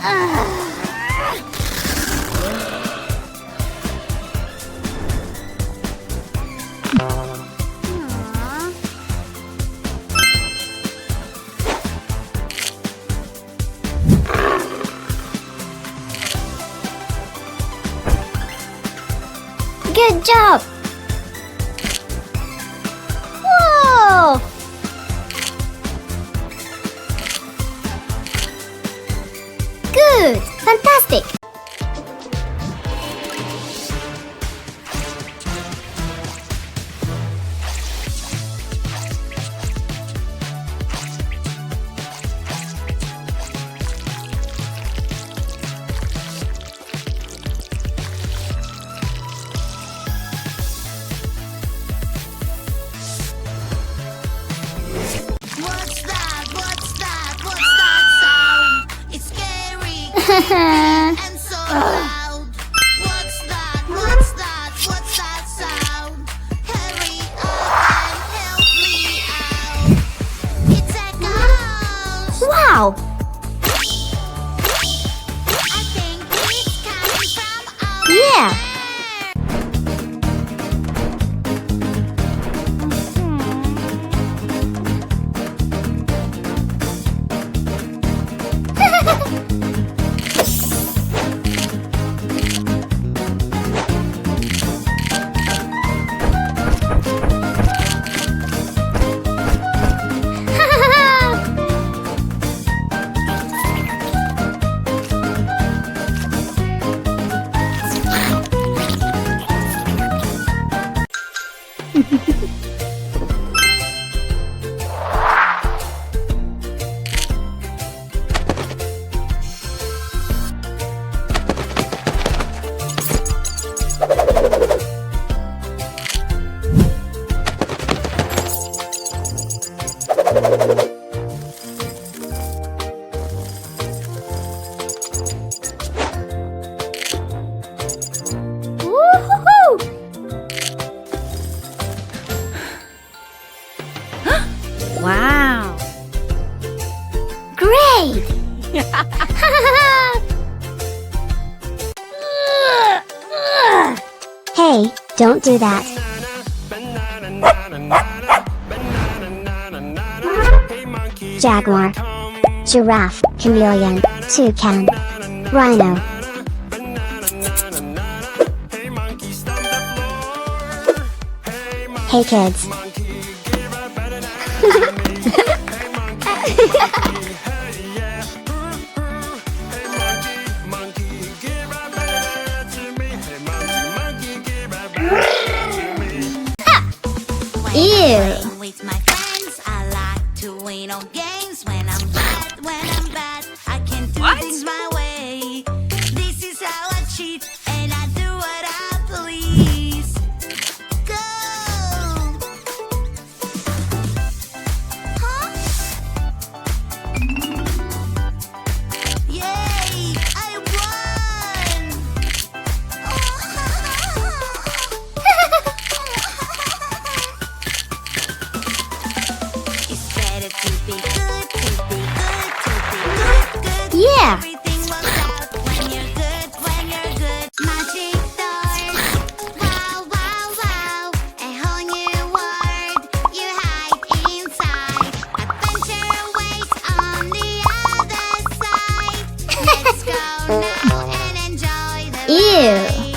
Good job! Whoa! Good! Fantastic! And so loud. What's that? What's that? What's that sound? Hurry up and help me out. It's a ghost. Wow! I think it's coming from over Yeah! Woo-hoo-hoo! Wow! Great! Hey, don't do that. Jaguar, giraffe, chameleon, toucan, rhino. Hey kids. Ew. Playing with my friends, I like to win on games. When I'm bad, I can do things my way. This is how I cheat, and I do what I please. Go! Huh? Yay! I won! It's better to be good, to be good, to be good, good. Yeah. Everything works out when you're good, when you're good. Magic doors, wow, wow, wow. A whole new world you hide inside. Adventure waits on the other side. Let's go now and enjoy the Ew. ride.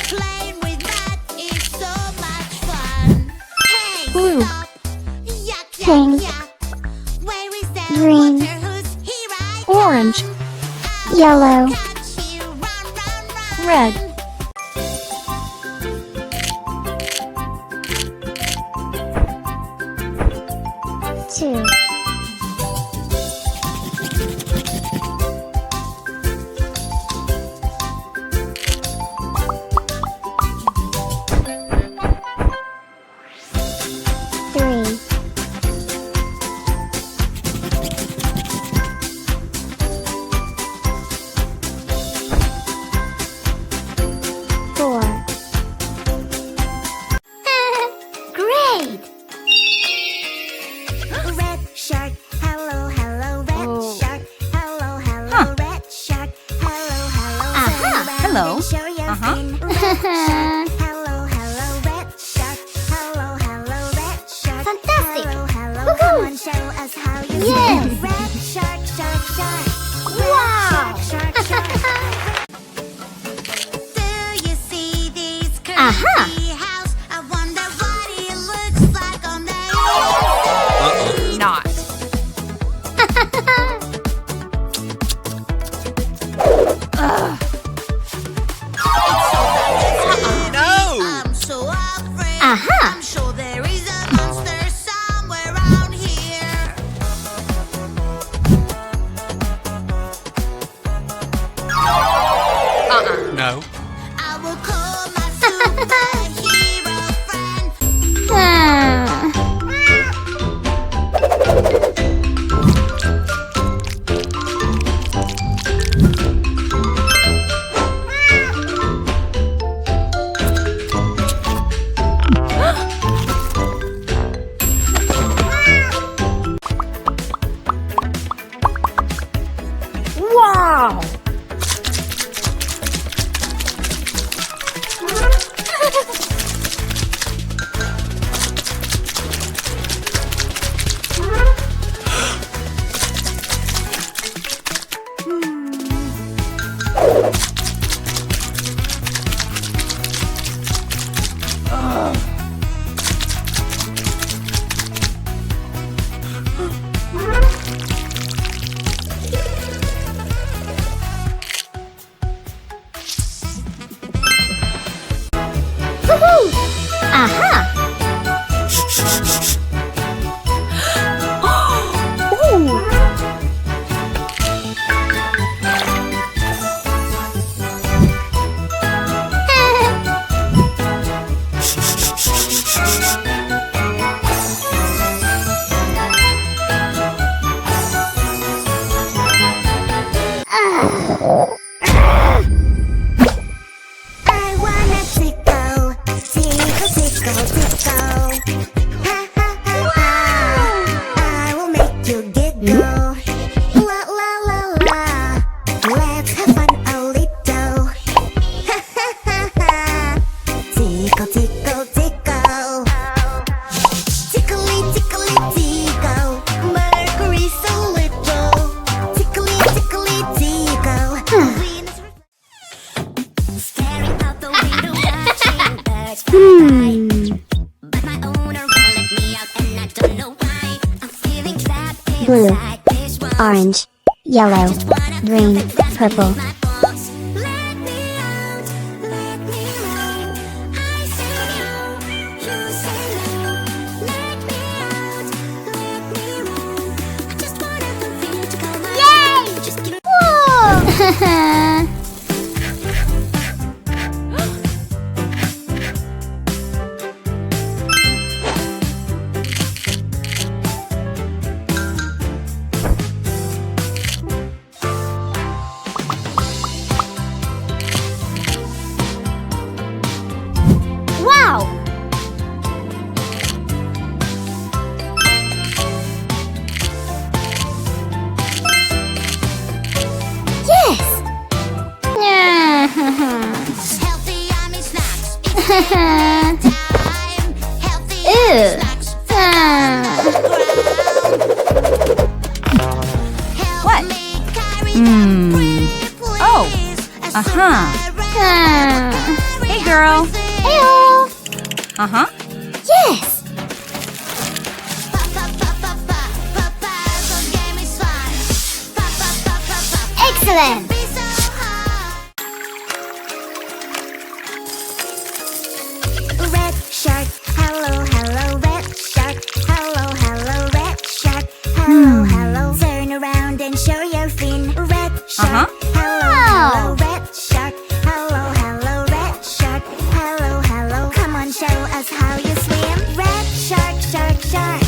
Playing with that is so much fun. Hey, Blue. stop. Yuck, yuck, Pink. yuck. Where is the Green. water? Who's here? I Orange. I'll Yellow. catch you. Run, run, run. Red. 2. 3. 4. Great! Red shark, hello, hello, red shark, hello, hello, red shark, hello, hello, turn around Hello. and show your fin. Red shark, hello, hello, red shark, hello, hello, red shark, Fantastic. hello, hello, Woohoo. come on, show us how you Yes. swim. Red shark, shark, shark, red Wow. shark, shark, shark. Do you see this Aha. curvy house? I wonder what it looks like on the inside. Not. I'm so afraid. Aha. I'm sure there is a monster somewhere around here. No. I will call my superhero friend. Wow! Woohoo! Aha! I wanna tickle, tickle, tickle, tickle. Ha ha ha ha. I will make you giggle. La la la la. Let's have fun a little. Ha ha ha ha. Tickle, tickle, tickle. Tickly, tickly, tickle. Mercury so little. Tickly, tickly, tickle. Venus staring out the window, watching birds fly by. But my owner won't let me out, and I don't know why. I'm feeling trapped Blue, inside this world. Orange, yellow, green, purple. My box. Let me out, let me out. I say no, you say no. Let me out, let me roam. I just wanna fulfill to call my own. Just give Whoa! Wow! Yes! healthy yummy snacks. It's time. Healthy yummy Ew. snacks. Help What? me carry them pretty, please. Oh. I Uh-huh. survive Hey, girl. Heyo! Uh-huh. Yes! Puzzle game is fun. Excellent! Be so hard. Red shark, hello, hello, red shark, hello, hello, red shark. sure.